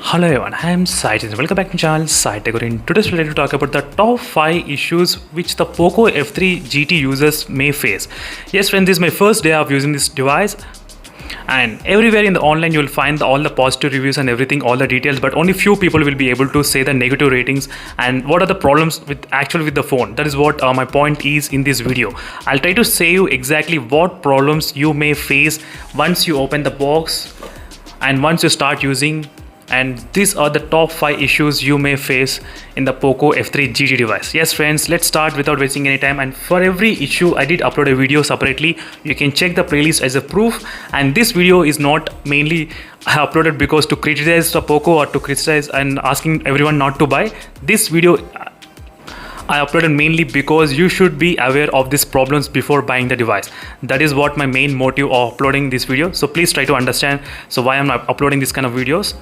Hello everyone, I am Sai and welcome back to my channel Sai Tech. In today's video, to talk about the top 5 issues which the POCO F3 GT users may face. Yes friends, this is my first day of using this device, and everywhere in the online you will find all the positive reviews and everything, all the details, but only few people will be able to say the negative ratings and what are the problems with the phone. That is what my point is in this video. I'll try to say you exactly what problems you may face once you open the box and once you start using, and these are the top 5 issues you may face in the POCO F3 GT device. Yes friends, let's start without wasting any time, and for every issue I did upload a video separately. You can check the playlist as a proof, and this video is not mainly uploaded because to criticize the POCO or to criticize and asking everyone not to buy. This video I uploaded mainly because you should be aware of these problems before buying the device. That is what my main motive of uploading this video. So please try to understand why I'm uploading this kind of videos.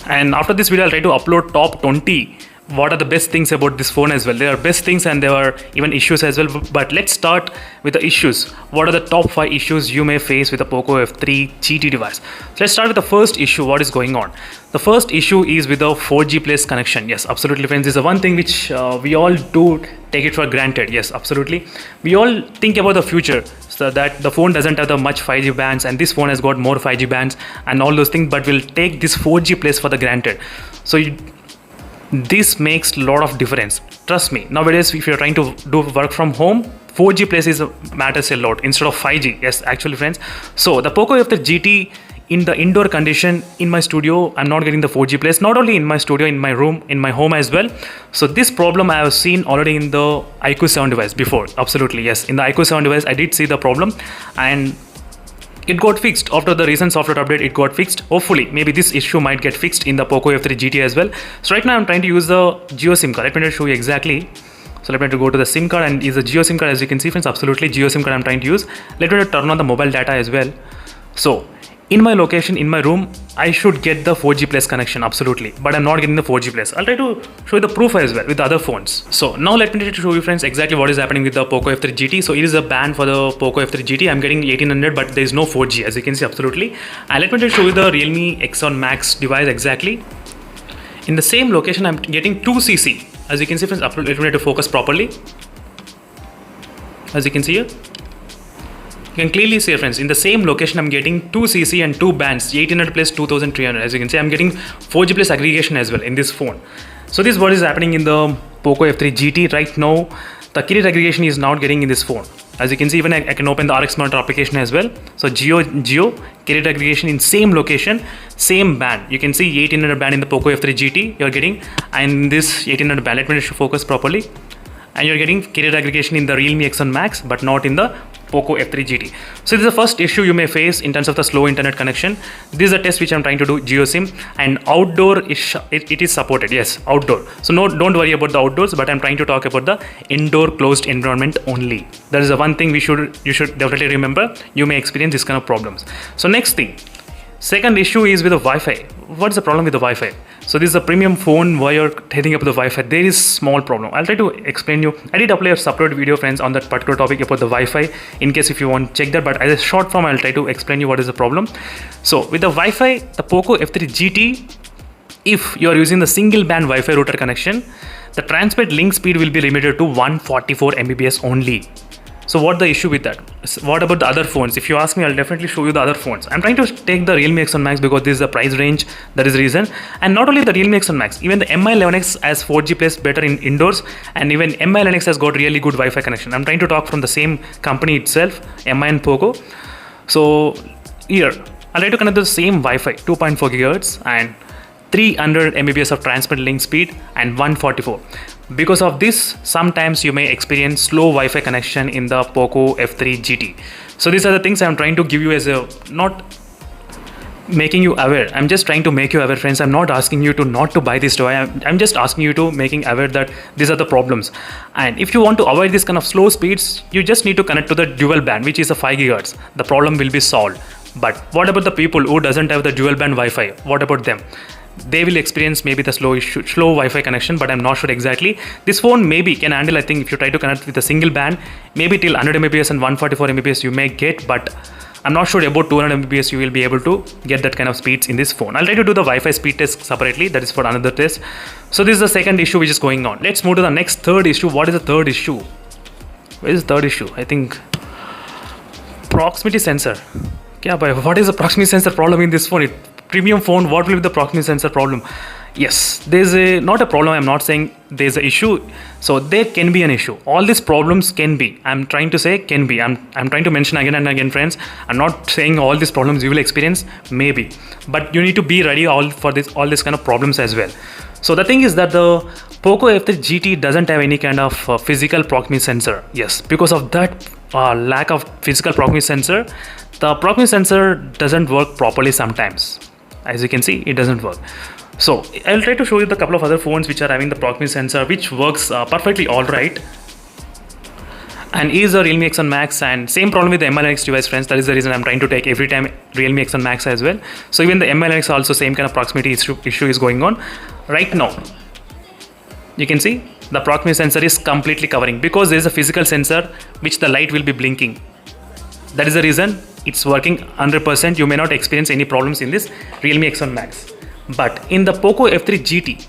And after this video I'll try to upload top 20 what are the best things about this phone as well. There are best things and there are even issues as well, but let's start with the issues. What are the top 5 issues you may face with the POCO F3 GT device? So let's start with the first issue. What is going on? The first issue is with the 4G plus connection. Yes, absolutely friends, this is the one thing which we all do take it for granted. Yes, absolutely, we all think about the future, so that the phone doesn't have the much 5G bands and this phone has got more 5G bands and all those things, but we'll take this 4G plus for the granted. So this makes a lot of difference. Trust me, nowadays if you're trying to do work from home, 4G plus matters a lot instead of 5G. Yes, actually friends. So the POCO F3 GT in the indoor condition in my studio, I'm not getting the 4G plus, not only in my studio, in my room, in my home as well. So this problem I have seen already in the iQOO 7 device before. Absolutely, yes, in the iQOO 7 device I did see the problem, and it got fixed after the recent software update. It got fixed. Hopefully maybe this issue might get fixed in the POCO F3 GT as well. So right now I'm trying to use the Jio SIM card. Let me show you exactly. So let me go to the SIM card and use the Jio SIM card. As you can see friends, absolutely Jio SIM card I'm trying to use. Let me turn on the mobile data as well. So in my location, in my room, I should get the 4G plus connection, absolutely, but I'm not getting the 4G plus. I'll try to show you the proof as well with the other phones. So now let me try to show you friends exactly what is happening with the POCO F3 GT. So it is a band for the POCO F3 GT. I'm getting 1800, but there is no 4G, as you can see, absolutely. And let me try to show you the Realme X1 Max device exactly. In the same location, I'm getting 2cc. As you can see friends, let me try to focus properly. As you can see here, you can clearly see friends, in the same location I'm getting 2cc and 2 bands, 1800 plus 2300. As you can see, I'm getting 4G plus aggregation as well in this phone. So this is what is happening in the POCO F3 GT right now. The carrier aggregation is not getting in this phone. As you can see, even I can open the RX Monitor application as well. So Jio carrier aggregation in same location, same band. You can see 1800 band in the POCO F3 GT you're getting, and this 1800 band. Let me focus properly. And you're getting carrier aggregation in the Realme X1 Max, but not in the POCO F3 GT. So this is the first issue you may face in terms of the slow internet connection. This is a test which I'm trying to do, GeoSIM, and outdoor it is supported. Yes, outdoor. So don't worry about the outdoors, but I'm trying to talk about the indoor closed environment only. That is the one thing you should definitely remember. You may experience this kind of problems. So next thing, second issue is with the Wi-Fi. What's the problem with the Wi-Fi? So this is a premium phone where you're heading up the Wi-Fi. There is small problem. I'll try to explain you. I did upload a separate video friends on that particular topic about the Wi-Fi, in case if you want to check that, but as a short form I'll try to explain you what is the problem. So with the Wi-Fi, the POCO F3 GT, if you are using the single band Wi-Fi router connection, the transmit link speed will be limited to 144 Mbps only. So what the issue with that? What about the other phones? If you ask me, I'll definitely show you the other phones. I'm trying to take the Realme X1 Max because this is the price range. That is the reason. And not only the Realme X1 Max, even the Mi11X has 4G plus better in indoors, and even Mi11X has got really good Wi-Fi connection. I'm trying to talk from the same company itself, Mi and POCO. So here, I'll try to connect the same Wi-Fi, 2.4 GHz and 300 Mbps of transmit link speed and 144. Because of this, sometimes you may experience slow Wi-Fi connection in the POCO F3 GT. So these are the things I'm trying to give you as a, not making you aware. I'm just trying to make you aware friends. I'm not asking you to not to buy this device. I'm just asking you to making aware that these are the problems. And if you want to avoid this kind of slow speeds, you just need to connect to the dual band, which is a 5 GHz. The problem will be solved. But what about the people who doesn't have the dual band Wi-Fi? What about them? They will experience maybe the slow Wi-Fi connection, but I'm not sure exactly. This phone maybe can handle, I think, if you try to connect with a single band, maybe till 100 Mbps and 144 Mbps you may get, but I'm not sure about 200 Mbps you will be able to get that kind of speeds in this phone. I'll try to do the Wi-Fi speed test separately, that is for another test. So this is the second issue which is going on. Let's move to the next third issue. What is the third issue? Where is the third issue? I think proximity sensor. Yeah, but what is the proximity sensor problem in this phone? Premium phone, what will be the proximity sensor problem? Yes, there's not a problem. I'm not saying there's an issue. So there can be an issue. All these problems can be. I'm trying to say can be. I'm trying to mention again and again, friends. I'm not saying all these problems you will experience, maybe. But you need to be ready all this kind of problems as well. So the thing is that the Poco F3 GT doesn't have any kind of physical proximity sensor. Yes, because of that lack of physical proximity sensor, the proximity sensor doesn't work properly sometimes. As you can see, it doesn't work. So I'll try to show you the couple of other phones which are having the proximity sensor, which works perfectly all right. And is a Realme X1 Max, and same problem with the MI11X device, friends. That is the reason I'm trying to take every time Realme X1 Max as well. So even the MI11X also same kind of proximity issue is going on right now. You can see the proximity sensor is completely covering because there is a physical sensor which the light will be blinking. That is the reason it's working 100%. You may not experience any problems in this Realme X1 Max. But in the Poco F3 GT,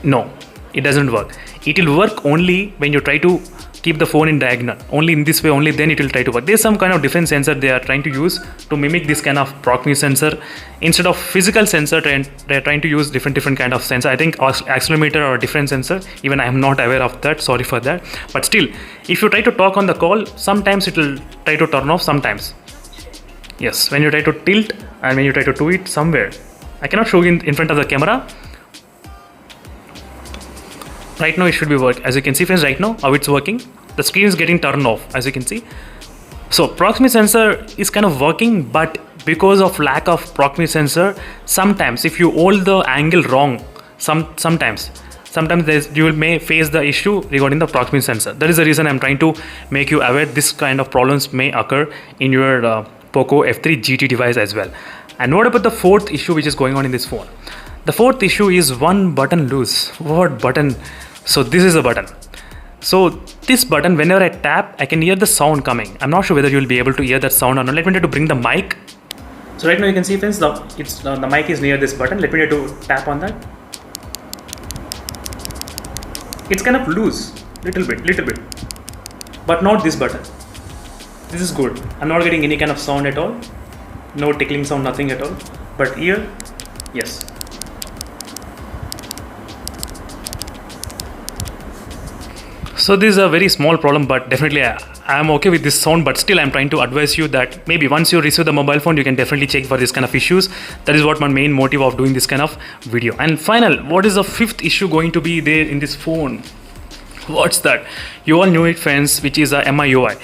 no, it doesn't work. It will work only when you try to keep the phone in diagonal. Only in this way, only then it will try to work. There's some kind of different sensor they are trying to use to mimic this kind of proximity sensor. Instead of physical sensor, they're trying to use different kind of sensor. I think accelerometer or a different sensor. Even I am not aware of that. Sorry for that. But still, if you try to talk on the call, sometimes it will try to turn off. Sometimes, yes, when you try to tilt and when you try to do it somewhere. I cannot show you in front of the camera. Right now it should be working. As you can see, friends, right now how it's working. The screen is getting turned off, as you can see. So proximity sensor is kind of working, but because of lack of proximity sensor, sometimes if you hold the angle wrong, sometimes you may face the issue regarding the proximity sensor. That is the reason I'm trying to make you aware this kind of problems may occur in your Poco F3 GT device as well. And what about the fourth issue which is going on in this phone? The fourth issue is one button loose. What button? So this is a button. So this button, whenever I tap, I can hear the sound coming. I'm not sure whether you'll be able to hear that sound or not. Let me try to bring the mic. So right now you can see, friends, the mic is near this button. Let me try to tap on that. It's kind of loose, little bit, but not this button. This is good. I'm not getting any kind of sound at all. No tickling sound, nothing at all. But here, yes. So this is a very small problem, but definitely I am okay with this sound. But still, I'm trying to advise you that maybe once you receive the mobile phone, you can definitely check for this kind of issues. That is what my main motive of doing this kind of video. And final, what is the fifth issue going to be there in this phone? What's that? You all knew it, friends, which is a MIUI.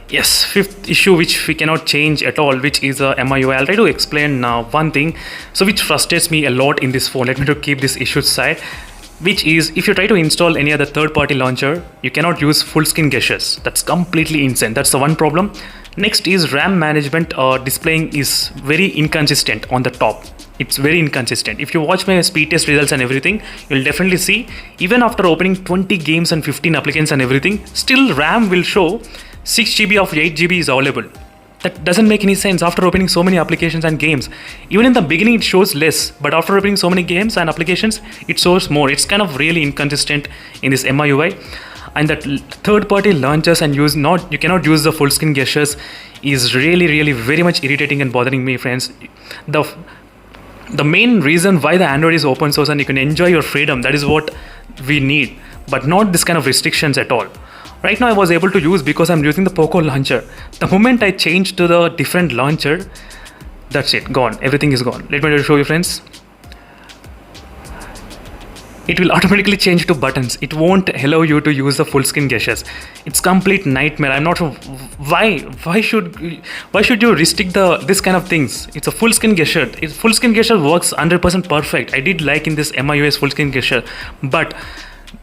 Yes, fifth issue which we cannot change at all, which is a MIUI. I'll try to explain now one thing, so which frustrates me a lot in this phone. Let me to keep this issue aside, which is if you try to install any other third-party launcher, you cannot use full screen gestures. That's completely insane. That's the one problem. Next is RAM management displaying is very inconsistent on the top. It's very inconsistent. If you watch my speed test results and everything, you'll definitely see even after opening 20 games and 15 applications and everything, still RAM will show 6 GB of 8 GB is available. That doesn't make any sense after opening so many applications and games. Even in the beginning it shows less, but after opening so many games and applications, it shows more. It's kind of really inconsistent in this MIUI. And that third-party launchers and you cannot use the full screen gestures is really very much irritating and bothering me, friends. The main reason why the Android is open source and you can enjoy your freedom, that is what we need, but not this kind of restrictions at all. Right now I was able to use because I'm using the Poco launcher. The moment I change to the different launcher, that's it, gone. Everything is gone. Let me show you, friends. It will automatically change to buttons. It won't allow you to use the full screen gestures. It's complete nightmare. I'm not sure why should you restrict this kind of things. It's a full screen gesture. Full screen gesture works 100% perfect. I did like in this MIUI's full screen gesture, but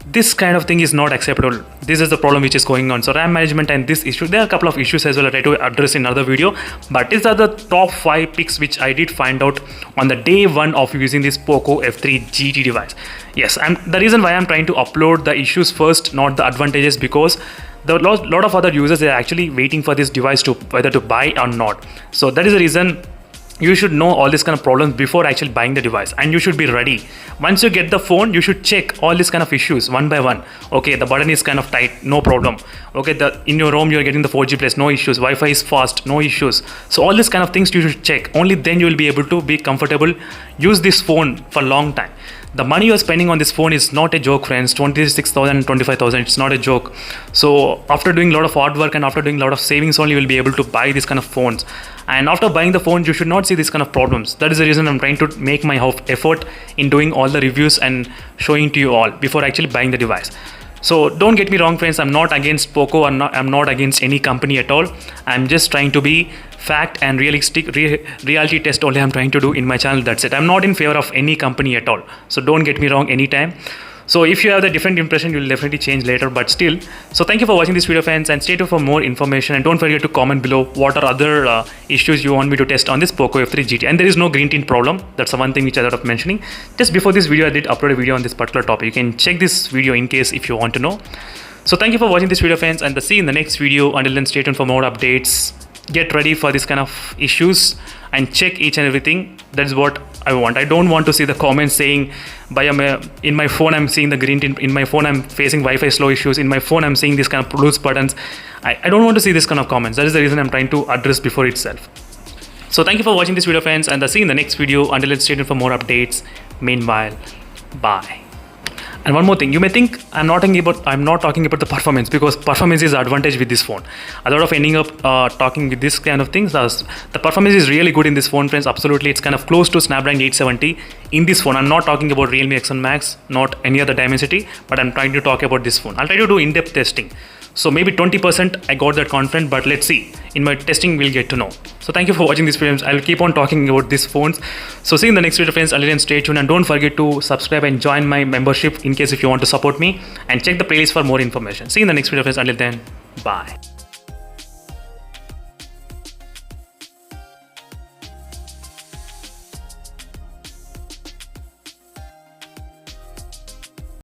this kind of thing is not acceptable. This is the problem which is going on. So RAM management and this issue, there are a couple of issues as well that I try to address in another video, but these are the top 5 picks which I did find out on the day 1 of using this Poco F3 GT device. Yes, and the reason why I'm trying to upload the issues first, not the advantages, because the lot of other users are actually waiting for this device to whether to buy or not. So that is the reason you should know all these kind of problems before actually buying the device, and you should be ready. Once you get the phone, you should check all these kind of issues one by one. Okay, the button is kind of tight, no problem. Okay, in your room you're getting the 4G plus, no issues. Wi-Fi is fast, no issues. So all these kind of things you should check. Only then you will be able to be comfortable, use this phone for a long time. The money you're spending on this phone is not a joke, friends. 26,000, 25,000, it's not a joke. So after doing a lot of hard work and after doing a lot of savings only, you will be able to buy these kind of phones. And after buying the phone, you should not see these kind of problems. That is the reason I'm trying to make my effort in doing all the reviews and showing to you all before actually buying the device. So don't get me wrong, friends, I'm not against Poco, I'm not against any company at all. I'm just trying to be fact and realistic, reality test only I'm trying to do in my channel, that's it. I'm not in favor of any company at all. So don't get me wrong anytime. So if you have the different impression, you'll definitely change later, but still. So thank you for watching this video, friends, and stay tuned for more information, and don't forget to comment below what are other issues you want me to test on this Poco F3 GT. And there is no green tint problem. That's the one thing which I thought of mentioning. Just before this video, I did upload a video on this particular topic. You can check this video in case if you want to know. So thank you for watching this video, friends, and see you in the next video. Until then, stay tuned for more updates. Get ready for this kind of issues and check each and everything. That is what I want. I don't want to see the comments saying in my phone I'm seeing the green tint, in my phone I'm facing Wi-Fi slow issues, in my phone I'm seeing this kind of loose buttons. I don't want to see this kind of comments. That is the reason I'm trying to address before itself. So thank you for watching this video, friends, and see you in the next video. Until then, stay tuned for more updates. Meanwhile, bye. And one more thing, you may think I'm not talking about the performance, because performance is advantage with this phone. A lot of ending up talking with this kind of things. The performance is really good in this phone, friends. Absolutely, it's kind of close to Snapdragon 870 in this phone. I'm not talking about Realme X1 Max, not any other Dimensity, but I'm trying to talk about this phone. I'll try to do in-depth testing. So maybe 20% I got that confident, but let's see. In my testing, we'll get to know. So thank you for watching this video. I'll keep on talking about these phones. So see you in the next video, friends. Until then, stay tuned, and don't forget to subscribe and join my membership in case if you want to support me, and check the playlist for more information. See you in the next video, friends. Until then, bye.